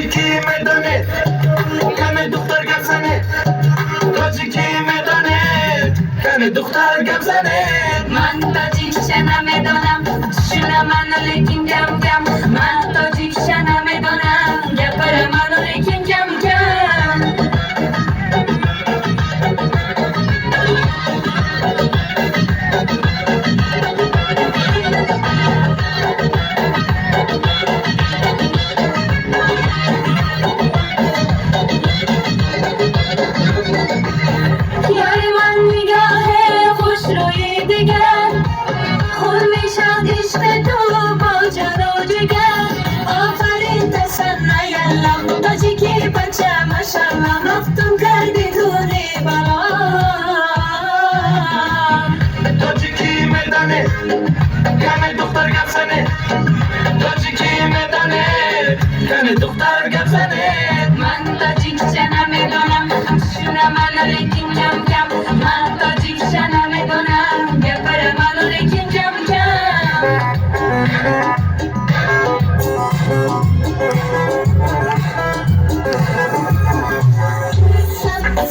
تاجیکی میدانه کم دختر گپ زنه تاجیکی میدانه کم دختر گپ زنه من تاجیکش نمیدونم شونه منو لیکن کم کم من تاجیکش نمیدونم گپر منو لیکن کم کم تاجیکی بچه ماشالله مفتون کردی تونه بالا تاجیکی میدانه کم دختر گپ زنه تاجیکی میدانه کم دختر گپ زنه من تاجیکش نمیدونم شونه منو لیکن کم کم من تاجیکش نمیدونم گپر منو لیکن کم کم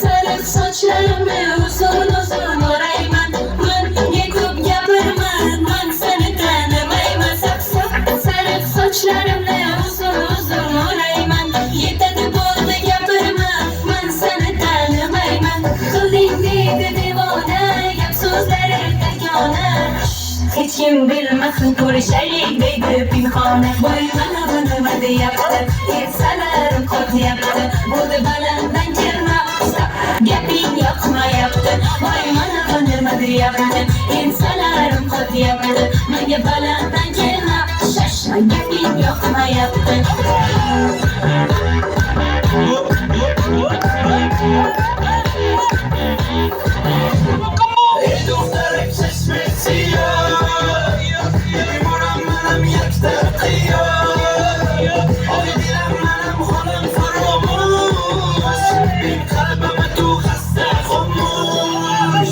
سر saçlarımı uzun uzun orayım ben yıkıp yapırım ben seni tanımayım sap sap sarıp saçlarımı uzun uzun orayım ben yeter buldu yapırım ben seni tanımayım kılayım dedi divane yap sözleri tekane hiç kim bilmesin konuşayım dedi pinhane boynuna bunu yaptı insanlarım kod yaptı buldu balandan girme gaping yoqmayapti voy mana nima deyapti insonlarim qotyapti menga balanddan kelma shoshma gaping yoqmayapti ey دخترک چشمت سیاه میمونم منم یک تقیاه آی دیرم منم خانم فراموش این قلبم تو خسته خاموش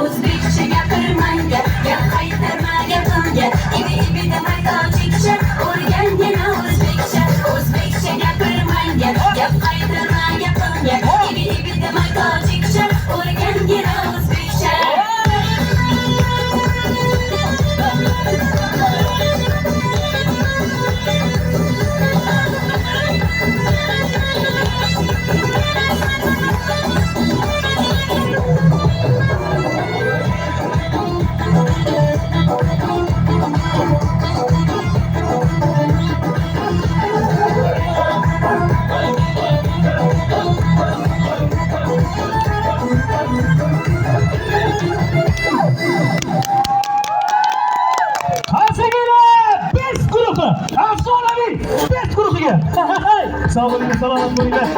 o'zbekcha gapirmanga gap qaytarma gapimga ibi demay tojikcha o'rgangina o'zbekcha o'zbekcha gapirmanga gap qaytarma gapimga ibi demay tojikcha o'rgangina o'zbekcha Afsonaviy spets guruhiga sog' bo'ling, salomat bo'linglar.